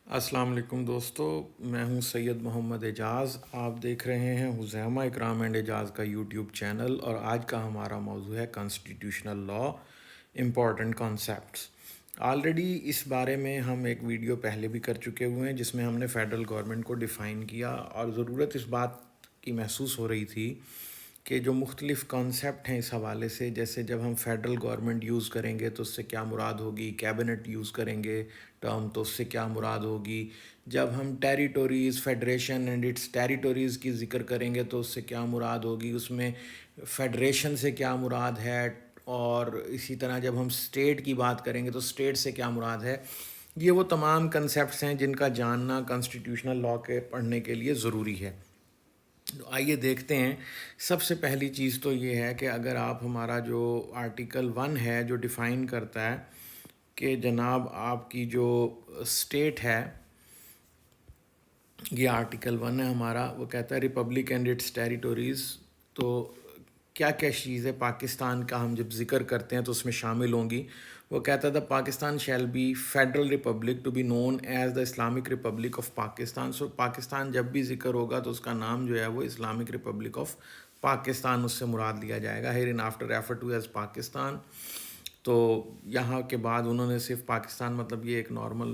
السلام علیکم دوستو، میں ہوں سید محمد اعجاز۔ آپ دیکھ رہے ہیں حذیمہ اکرام اینڈ اعجاز کا یوٹیوب چینل، اور آج کا ہمارا موضوع ہے کانسٹیٹیوشنل لا امپورٹنٹ کانسیپٹس۔ آلریڈی اس بارے میں ہم ایک ویڈیو پہلے بھی کر چکے ہوئے ہیں جس میں ہم نے فیڈرل گورنمنٹ کو ڈیفائن کیا، اور ضرورت اس بات کی محسوس ہو رہی تھی کہ جو مختلف کانسیپٹ ہیں اس حوالے سے، جیسے جب ہم فیڈرل گورنمنٹ یوز کریں گے تو اس سے کیا مراد ہوگی، کیبنٹ یوز کریں گے ٹرم تو اس سے کیا مراد ہوگی، جب ہم ٹیریٹوریز فیڈریشن اینڈ اٹس ٹیریٹوریز کی ذکر کریں گے تو اس سے کیا مراد ہوگی، اس میں فیڈریشن سے کیا مراد ہے، اور اسی طرح جب ہم اسٹیٹ کی بات کریں گے تو اسٹیٹ سے کیا مراد ہے۔ یہ وہ تمام کنسیپٹس ہیں جن کا جاننا کانسٹیٹیوشنل لاء کے پڑھنے کے لیے ضروری ہے۔ تو آئیے دیکھتے ہیں۔ سب سے پہلی چیز تو یہ ہے کہ اگر آپ ہمارا جو آرٹیکل 1 ہے جو ڈیفائن کرتا ہے کہ جناب آپ کی جو اسٹیٹ ہے، یہ آرٹیکل 1 ہے ہمارا، وہ کہتا ہے ریپبلک اینڈ اٹس ٹیریٹوریز۔ تو کیا کیا چیز ہے پاکستان کا ہم جب ذکر کرتے ہیں تو اس میں شامل ہوں گی۔ وہ کہتا تھا Pakistan shall be federal republic to be known as the islamic republic of Pakistan. So Pakistan جب بھی ذکر ہوگا تو اس کا نام جو ہے وہ اسلامک ریپبلک آف پاکستان اس سے مراد لیا جائے گا، hereinafter refer to as Pakistan. تو یہاں کے بعد انہوں نے صرف پاکستان، مطلب یہ ایک نارمل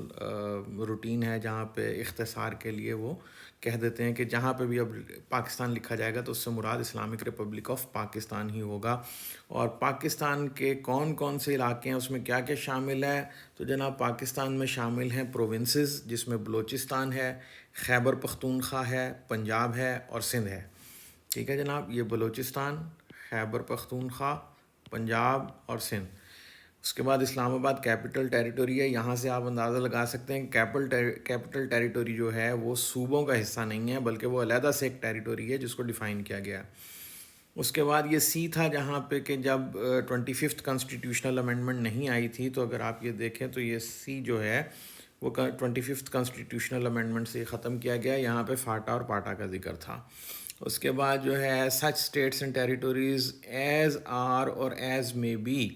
روٹین ہے جہاں پہ اختصار کے لیے وہ کہہ دیتے ہیں کہ جہاں پہ بھی اب پاکستان لکھا جائے گا تو اس سے مراد اسلامک ریپبلک آف پاکستان ہی ہوگا۔ اور پاکستان کے کون کون سے علاقے ہیں، اس میں کیا کیا شامل ہے، تو جناب پاکستان میں شامل ہیں پروونسز، جس میں بلوچستان ہے، خیبر پختونخوا ہے، پنجاب ہے اور سندھ ہے۔ ٹھیک ہے جناب، یہ بلوچستان، خیبر پختونخوا، پنجاب اور سندھ۔ اس کے بعد اسلام آباد کیپٹل ٹیریٹوری ہے۔ یہاں سے آپ اندازہ لگا سکتے ہیں کہ کیپٹل ٹیریٹوری جو ہے وہ صوبوں کا حصہ نہیں ہے، بلکہ وہ علیحدہ سے ایک ٹیریٹوری ہے جس کو ڈیفائن کیا گیا۔ اس کے بعد یہ سی تھا جہاں پہ کہ جب 25th کانسٹیٹیوشنل امینڈمنٹ نہیں آئی تھی، تو اگر آپ یہ دیکھیں تو یہ سی جو ہے وہ 25th کانسٹیٹیوشنل امینڈمنٹ سے ختم کیا گیا۔ یہاں پہ فاٹا اور پاٹا کا ذکر تھا۔ اس کے بعد جو ہے such states and territories as are or as may be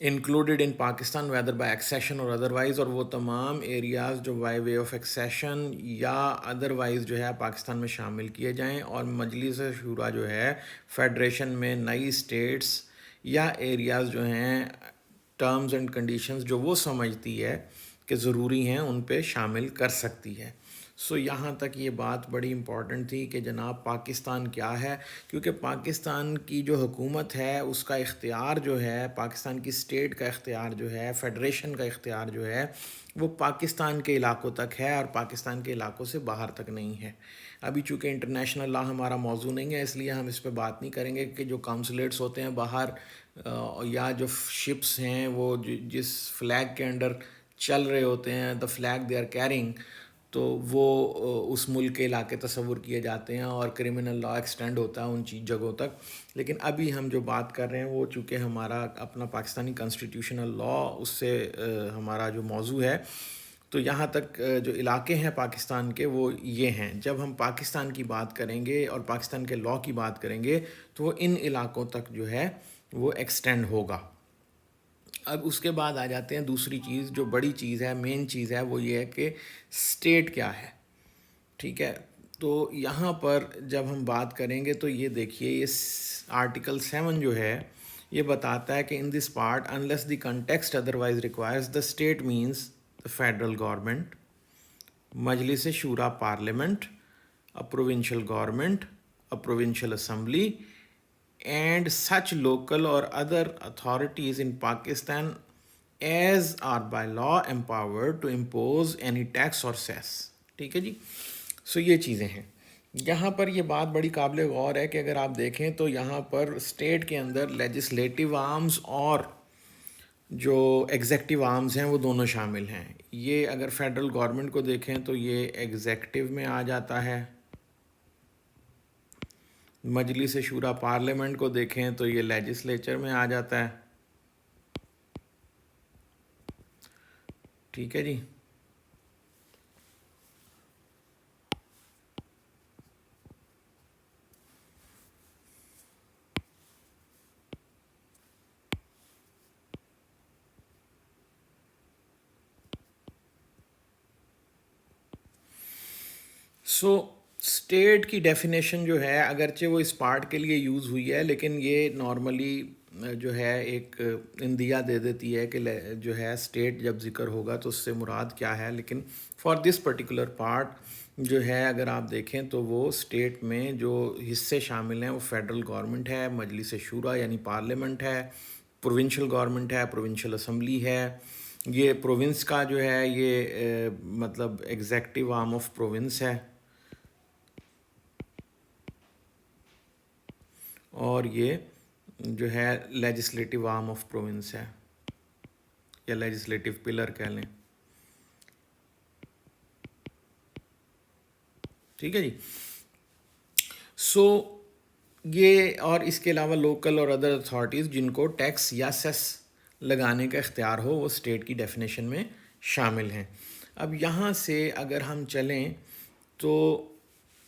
included in Pakistan whether by accession or otherwise, اور وہ تمام ایریاز جو بائی وے آف ایکسیشن یا ادروائز جو ہے پاکستان میں شامل کیے جائیں، اور مجلس شورا جو ہے فیڈریشن میں نئی اسٹیٹس یا ایریاز جو ہیں ٹرمز اینڈ کنڈیشنز جو وہ سمجھتی ہے کہ ضروری ہیں ان پہ شامل کر سکتی ہے۔ سو یہاں تک یہ بات بڑی امپورٹنٹ تھی کہ جناب پاکستان کیا ہے، کیونکہ پاکستان کی جو حکومت ہے اس کا اختیار جو ہے، پاکستان کی اسٹیٹ کا اختیار جو ہے، فیڈریشن کا اختیار جو ہے، وہ پاکستان کے علاقوں تک ہے اور پاکستان کے علاقوں سے باہر تک نہیں ہے۔ ابھی چونکہ انٹرنیشنل لا ہمارا موضوع نہیں ہے، اس لیے ہم اس پہ بات نہیں کریں گے کہ جو کونسلیٹس ہوتے ہیں باہر، یا جو شپس ہیں وہ جس فلیگ کے انڈر چل رہے ہوتے ہیں، دا فلیگ دے آر کیرنگ، تو وہ اس ملک کے علاقے تصور کیے جاتے ہیں اور کرمنل لا ایکسٹینڈ ہوتا ہے ان چیز جگہوں تک۔ لیکن ابھی ہم جو بات کر رہے ہیں وہ چونکہ ہمارا اپنا پاکستانی کانسٹیٹیوشنل لا اس سے ہمارا جو موضوع ہے، تو یہاں تک جو علاقے ہیں پاکستان کے وہ یہ ہیں۔ جب ہم پاکستان کی بات کریں گے اور پاکستان کے لا کی بات کریں گے تو وہ ان علاقوں تک جو ہے وہ ایکسٹینڈ ہوگا۔ اب اس کے بعد آ جاتے ہیں دوسری چیز جو بڑی چیز ہے، مین چیز ہے، وہ یہ ہے کہ اسٹیٹ کیا ہے۔ ٹھیک ہے، تو یہاں پر جب ہم بات کریں گے تو یہ دیکھیے، یہ آرٹیکل 7 جو ہے یہ بتاتا ہے کہ in this part unless the context otherwise requires the state means the federal government, Majlis Shura parliament, a provincial government, a provincial assembly, and such local or other authorities in Pakistan as are by law empowered to impose any tax or cess۔ ٹھیک ہے جی، سو یہ چیزیں ہیں۔ یہاں پر یہ بات بڑی قابل غور ہے کہ اگر آپ دیکھیں تو یہاں پر اسٹیٹ کے اندر لیجسلیٹو آرمز اور جو ایگزیکٹو آرمز ہیں وہ دونوں شامل ہیں۔ یہ اگر فیڈرل گورنمنٹ کو دیکھیں تو یہ ایگزیکٹو میں آ جاتا ہے، مجلس شورا پارلیمنٹ کو دیکھیں تو یہ لیجسلیچر میں آ جاتا ہے۔ ٹھیک ہے جی، سو اسٹیٹ کی ڈیفینیشن جو ہے اگرچہ وہ اس پارٹ کے لیے یوز ہوئی ہے لیکن یہ نارملی جو ہے ایک اندیا دے دیتی ہے کہ جو ہے اسٹیٹ جب ذکر ہوگا تو اس سے مراد کیا ہے، لیکن فار دس پرٹیکولر پارٹ جو ہے اگر آپ دیکھیں تو وہ اسٹیٹ میں جو حصے شامل ہیں وہ فیڈرل گورنمنٹ ہے، مجلس شورا یعنی پارلیمنٹ ہے، پروونشل گورنمنٹ ہے، پروونشل اسمبلی ہے، یہ پروونس کا جو ہے یہ مطلب ایگزیکٹو آرم آف پروونس ہے، اور یہ جو ہے لیجسلیٹو آرم آف پروونس ہے یا لیجسلیٹو پلر کہہ لیں، ٹھیک ہے جی. سو یہ اور اس کے علاوہ لوکل اور ادر اتھارٹیز جن کو ٹیکس یا سیس لگانے کا اختیار ہو وہ اسٹیٹ کی ڈیفینیشن میں شامل ہیں. اب یہاں سے اگر ہم چلیں تو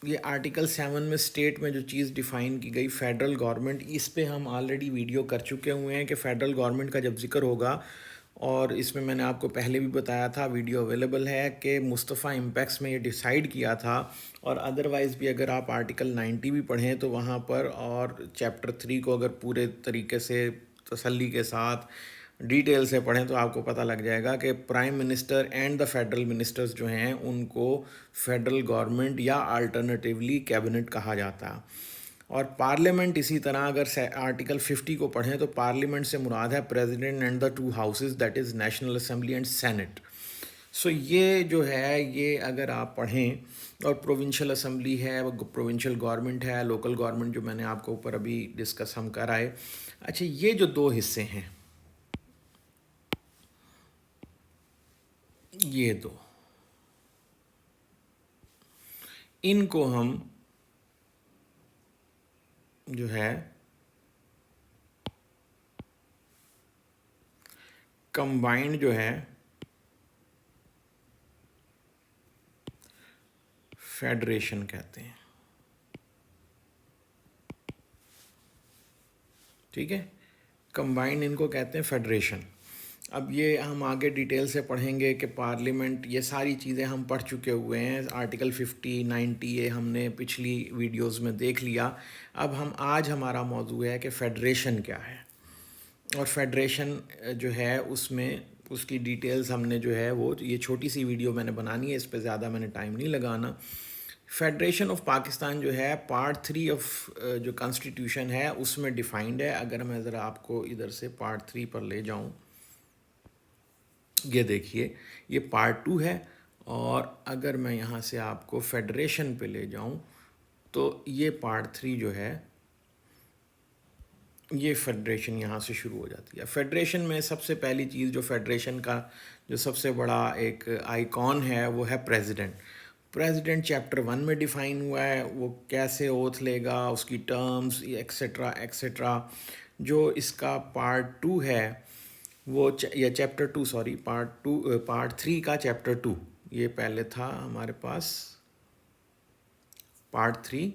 یہ آرٹیکل 7 میں اسٹیٹ میں جو چیز ڈیفائن کی گئی فیڈرل گورنمنٹ، اس پہ ہم آلریڈی ویڈیو کر چکے ہوئے ہیں کہ فیڈرل گورنمنٹ کا جب ذکر ہوگا، اور اس میں نے آپ کو پہلے بھی بتایا تھا، ویڈیو اویلیبل ہے، کہ مصطفیٰ امپیکس میں یہ ڈیسائیڈ کیا تھا، اور ادروائز بھی اگر آپ آرٹیکل 90 بھی پڑھیں تو وہاں پر، اور چیپٹر 3 کو اگر پورے طریقے سے تسلی کے ساتھ ڈیٹیل سے پڑھیں تو آپ کو پتہ لگ جائے گا کہ prime minister and the federal ministers جو ہیں ان کو فیڈرل گورنمنٹ یا الٹرنیٹیولی کیبنٹ کہا جاتا ہے. اور پارلیمنٹ اسی طرح اگر آرٹیکل 50 کو پڑھیں تو پارلیمنٹ سے مراد ہے president and the two houses, that is national assembly and senate. So یہ جو ہے یہ اگر آپ پڑھیں، اور پروونشل اسمبلی ہے، پروونشل گورنمنٹ ہے، لوکل گورنمنٹ جو میں نے آپ کو اوپر ابھی ڈسکس ہم کرائے. اچھا، یہ جو دو حصے ہیں، یہ دو، ان کو ہم جو ہے کمبائنڈ جو ہے فیڈریشن کہتے ہیں، ٹھیک ہے، کمبائنڈ ان کو کہتے ہیں فیڈریشن. اب یہ ہم آگے ڈیٹیل سے پڑھیں گے کہ پارلیمنٹ، یہ ساری چیزیں ہم پڑھ چکے ہوئے ہیں، آرٹیکل 50 90 یہ ہم نے پچھلی ویڈیوز میں دیکھ لیا. اب آج ہمارا موضوع ہے کہ فیڈریشن کیا ہے، اور فیڈریشن جو ہے اس میں اس کی ڈیٹیلز ہم نے جو ہے وہ یہ چھوٹی سی ویڈیو میں نے بنانی ہے، اس پہ زیادہ میں نے ٹائم نہیں لگانا. فیڈریشن آف پاکستان جو ہے پارٹ 3 آف جو کانسٹیٹیوشن ہے اس میں ڈیفائنڈ ہے. اگر میں ذرا آپ کو ادھر سے پارٹ 3 پر لے جاؤں، یہ دیکھیے یہ پارٹ 2 ہے، اور اگر میں یہاں سے آپ کو فیڈریشن پہ لے جاؤں تو یہ پارٹ 3 جو ہے یہ فیڈریشن یہاں سے شروع ہو جاتی ہے. فیڈریشن میں سب سے پہلی چیز جو فیڈریشن کا جو سب سے بڑا ایک آئیکن ہے وہ ہے پریزیڈنٹ. پریزیڈنٹ چیپٹر 1 میں ڈیفائن ہوا ہے، وہ کیسے اوتھ لے گا، اس کی ٹرمز ایکسیٹرا ایکسیٹرا. جو اس کا پارٹ 2 ہے وہ یا چیپٹر 2 سوری پارٹ 3 کا چیپٹر 2، یہ پہلے تھا ہمارے پاس پارٹ 3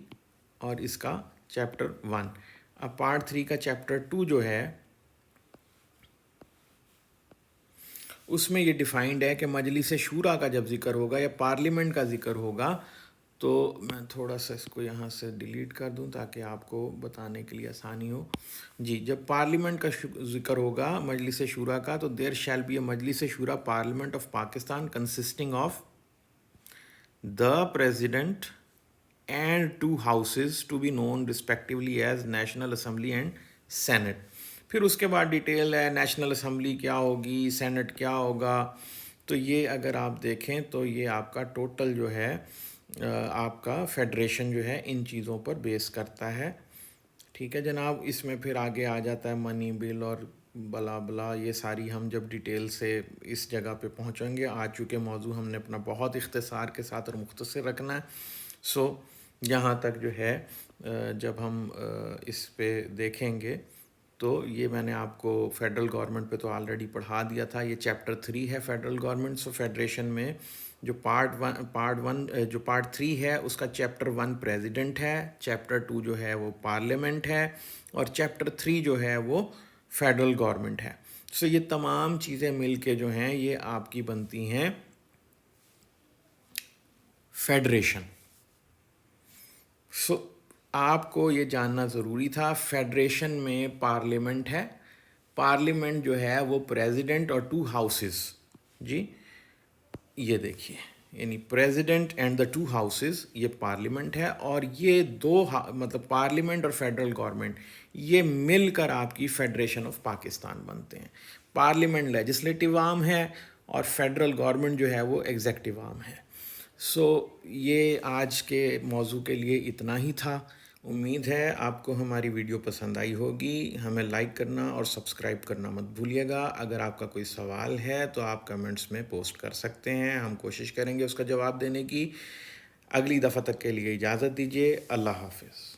اور اس کا چیپٹر 1. اب پارٹ 3 کا چیپٹر 2 جو ہے اس میں یہ ڈیفائنڈ ہے کہ مجلس شورا کا جب ذکر ہوگا یا پارلیمنٹ کا ذکر ہوگا، تو میں تھوڑا سا اس کو یہاں سے ڈیلیٹ کر دوں تاکہ آپ کو بتانے کے لیے آسانی ہو. جی، جب پارلیمنٹ کا ذکر ہوگا مجلس شورا کا، تو there shall be a Majlis Shura Parliament of Pakistan consisting of the president and two houses to be known respectively as National assembly and Senate. پھر اس کے بعد ڈیٹیل ہے نیشنل اسمبلی کیا ہوگی، سینٹ کیا ہوگا. تو یہ اگر آپ دیکھیں تو یہ آپ کا ٹوٹل جو ہے آپ کا فیڈریشن جو ہے ان چیزوں پر بیس کرتا ہے. ٹھیک ہے جناب، اس میں پھر آگے آ جاتا ہے منی بل اور بلا بلا، یہ ساری ہم جب ڈیٹیل سے اس جگہ پہ پہنچیں گے. آج چونکہ موضوع ہم نے اپنا بہت اختصار کے ساتھ اور مختصر رکھنا ہے، سو یہاں تک جو ہے جب ہم اس پہ دیکھیں گے تو یہ میں نے آپ کو فیڈرل گورنمنٹ پہ تو آلریڈی پڑھا دیا تھا. یہ چیپٹر 3 ہے فیڈرل گورنمنٹ. سو فیڈریشن میں جو پارٹ 3 ہے اس کا چیپٹر 1 پریزیڈنٹ ہے، چیپٹر 2 جو ہے وہ پارلیمنٹ ہے، اور چیپٹر 3 جو ہے وہ فیڈرل گورنمنٹ ہے. سو یہ تمام چیزیں مل کے جو ہیں یہ آپ کی بنتی ہیں فیڈریشن. سو آپ کو یہ جاننا ضروری تھا، فیڈریشن میں پارلیمنٹ ہے، پارلیمنٹ جو ہے وہ پریزیڈنٹ اور 2 ہاؤسز، جی یہ دیکھیے، یعنی پریزیڈنٹ اینڈ دا 2 ہاؤسز یہ پارلیمنٹ ہے، اور یہ مطلب پارلیمنٹ اور فیڈرل گورنمنٹ یہ مل کر آپ کی فیڈریشن آف پاکستان بنتے ہیں۔ پارلیمنٹ لیجسلیٹو آرم ہے اور فیڈرل گورنمنٹ جو ہے وہ ایگزیکٹو آرم ہے۔ سو یہ آج کے موضوع کے لیے اتنا ہی تھا۔ امید ہے آپ کو ہماری ویڈیو پسند آئی ہوگی۔ ہمیں لائک کرنا اور سبسکرائب کرنا مت بھولیے گا۔ اگر آپ کا کوئی سوال ہے تو آپ کمنٹس میں پوسٹ کر سکتے ہیں، ہم کوشش کریں گے اس کا جواب دینے کی۔ اگلی دفعہ تک کے لیے اجازت دیجیے، اللہ حافظ۔